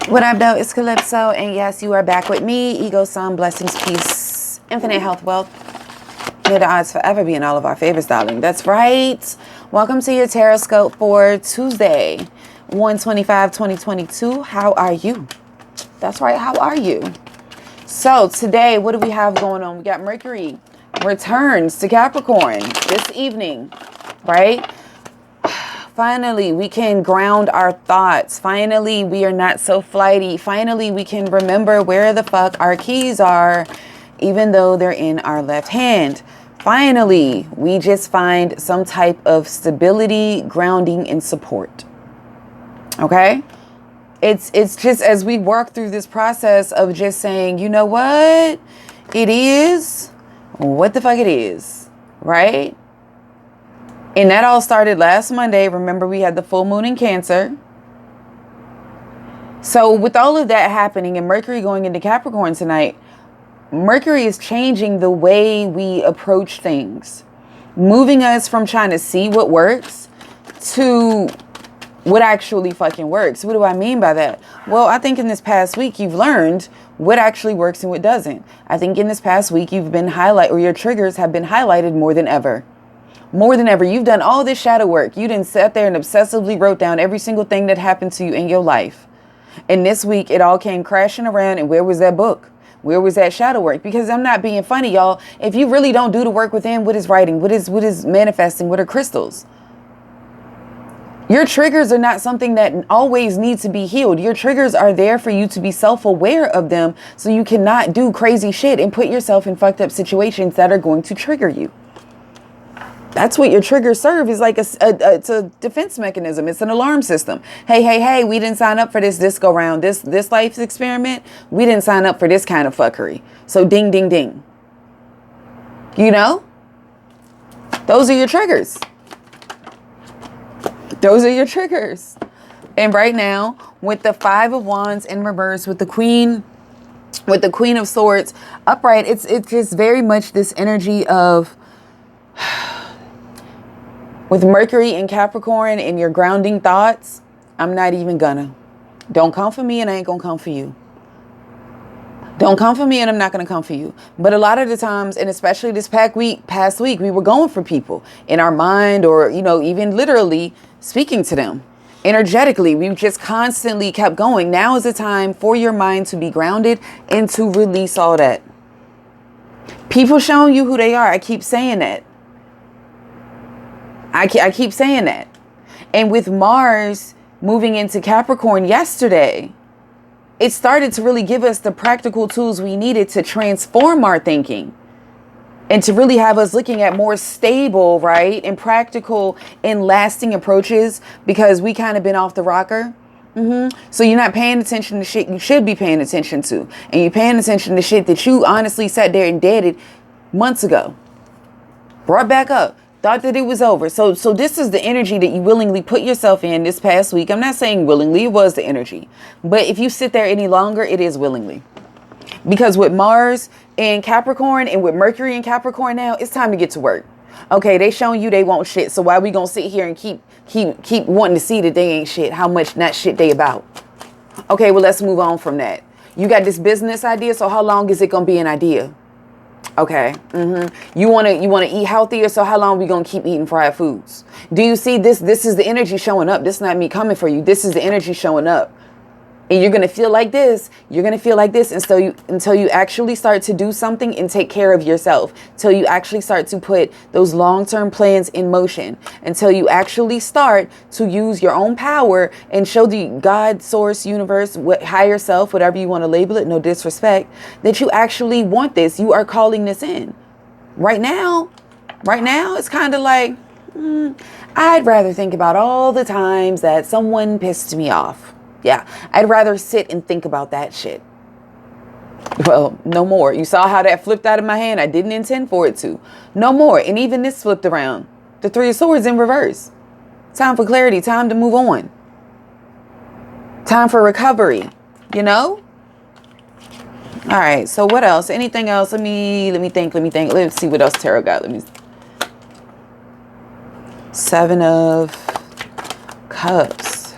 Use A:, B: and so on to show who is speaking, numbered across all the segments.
A: What up, though? It's Calypso, and yes, you are back with me. Ego, sun, blessings, peace, infinite health, wealth. May the odds forever be in all of our favors, darling. That's right. Welcome to your Tarotscope for Tuesday, 1/25/2022. How are you? That's right. How are you? So today, what do we have going on? We got Mercury returns to Capricorn this evening, right? Finally, we can ground our thoughts. Finally, we are not so flighty. Finally, we can remember where the fuck our keys are, even though they're in our left hand. Finally, we just find some type of stability, grounding, and support. Okay? It's just as we work through this process of just saying, you know what? It is what the fuck it is, right? And that all started last Monday. Remember, we had the full moon in Cancer. So with all of that happening and Mercury going into Capricorn tonight, Mercury is changing the way we approach things, moving us from trying to see what works to what actually fucking works. What do I mean by that? Well, I think in this past week, you've learned what actually works and what doesn't. I think in this past week, you've been or your triggers have been highlighted more than ever. More than ever. You've done all this shadow work. You didn't sit there and obsessively wrote down every single thing that happened to you in your life. And this week, it all came crashing around. And where was that book? Where was that shadow work? Because I'm not being funny, y'all. If you really don't do the work within, what is writing? What is manifesting? What are crystals? Your triggers are not something that always needs to be healed. Your triggers are there for you to be self-aware of them so you cannot do crazy shit and put yourself in fucked up situations that are going to trigger you. That's what your triggers serve, is like it's a defense mechanism. It's an alarm system. Hey, we didn't sign up for this go round, this life's experiment. We didn't sign up for this kind of fuckery. So ding, ding, ding. You know? Those are your triggers. Those are your triggers. And right now, with the Five of Wands in reverse, with the Queen of Swords upright, it's just very much this energy of with Mercury in Capricorn and your grounding thoughts, I'm not even gonna. Don't come for me and I ain't gonna come for you. Don't come for me and I'm not gonna come for you. But a lot of the times, and especially this past week, we were going for people in our mind or, even literally speaking to them. Energetically, we just constantly kept going. Now is the time for your mind to be grounded and to release all that. People showing you who they are. I keep saying that. I keep saying that. And with Mars moving into Capricorn yesterday, it started to really give us the practical tools we needed to transform our thinking and to really have us looking at more stable, right, and practical and lasting approaches, because we kind of been off the rocker. So you're not paying attention to shit you should be paying attention to. And you're paying attention to shit that you honestly sat there and deaded months ago. Brought back up. Thought that it was over. So this is the energy that you willingly put yourself in this past week. I'm not saying willingly, it was the energy. But if you sit there any longer, it is willingly. Because with Mars in Capricorn and with Mercury in Capricorn now, it's time to get to work. Okay, they showing you they want shit. So why we gonna sit here and keep wanting to see that they ain't shit? How much not shit they about? Okay, well, let's move on from that. You got this business idea, so how long is it gonna be an idea? Okay. You wanna eat healthier, so how long are we gonna keep eating fried foods? Do you see this? This is the energy showing up. This is not me coming for you. This is the energy showing up. And you're gonna feel like this. You're gonna feel like this until you actually start to do something and take care of yourself. Until you actually start to put those long-term plans in motion. Until you actually start to use your own power and show the God, source, universe, higher self, whatever you want to label it, no disrespect, that you actually want this. You are calling this in. Right now, it's kind of like, I'd rather think about all the times that someone pissed me off. Yeah, I'd rather sit and think about that shit. Well, no more. You saw how that flipped out of my hand. I didn't intend for it to. No more. And even this flipped around. The Three of Swords in reverse. Time for clarity. Time to move on. Time for recovery. All right. So what else? Anything else? Let me think. Let's see what else tarot got. Seven of Cups.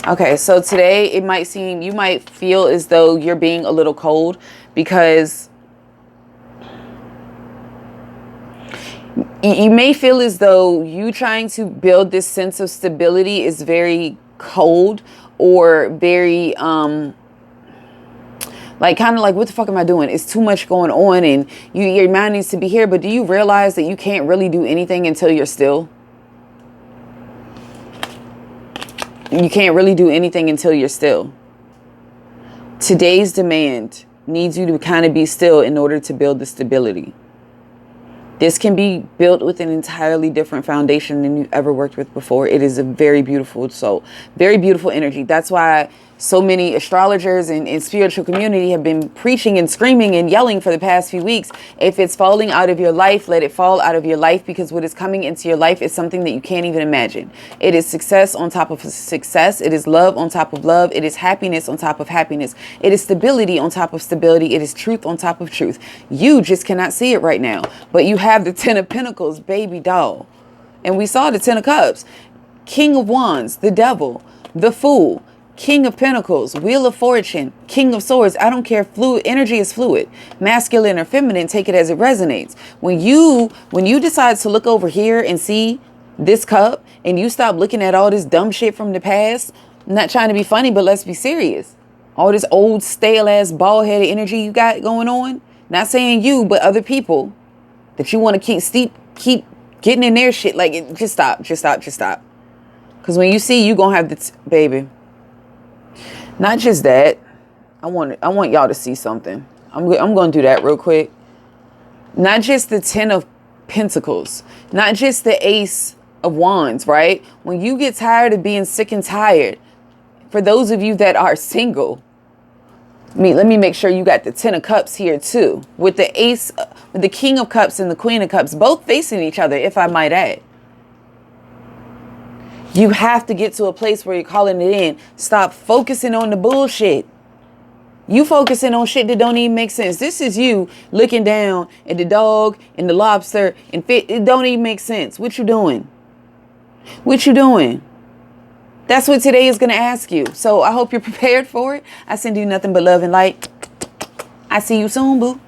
A: Okay, so today it might seem, you might feel as though you're being a little cold because you may feel as though you trying to build this sense of stability is very cold or very, like kind of like, what the fuck am I doing? It's too much going on and your mind needs to be here. But do you realize that you can't really do anything until you're still? You can't really do anything until you're still. Today's demand needs you to kind of be still in order to build the stability. This can be built with an entirely different foundation than you've ever worked with before. It is a very beautiful soul, very beautiful energy. That's why so many astrologers and spiritual community have been preaching and screaming and yelling for the past few weeks. If it's falling out of your life, let it fall out of your life, because what is coming into your life is something that you can't even imagine. It is success on top of success. It is love on top of love. It is happiness on top of happiness. It is stability on top of stability. It is truth on top of truth. You just cannot see it right now, but you have the 10 of Pentacles, baby doll. And we saw the 10 of Cups, King of Wands, the Devil, the Fool, King of Pentacles, Wheel of Fortune, King of Swords. I don't care. Fluid energy is fluid. Masculine or feminine, take it as it resonates. When you decide to look over here and see this cup and you stop looking at all this dumb shit from the past, I'm not trying to be funny, but let's be serious. All this old stale ass bald headed energy you got going on. Not saying you, but other people that you want to keep getting in their shit. Like, just stop. Because when you see, you gonna have the baby. Not just that, I want y'all to see something. I'm going to do that real quick. Not just the 10 of Pentacles, not just the Ace of Wands, right? When you get tired of being sick and tired, for those of you that are single, let me make sure you got the 10 of Cups here too, with the Ace, with the King of Cups and the Queen of Cups, both facing each other, if I might add. You have to get to a place where you're calling it in. Stop focusing on the bullshit. You focusing on shit that don't even make sense. This is you looking down at the dog and the lobster and fit. It don't even make sense. What you doing? What you doing? That's what today is going to ask you. So I hope you're prepared for it. I send you nothing but love and light. I see you soon, boo.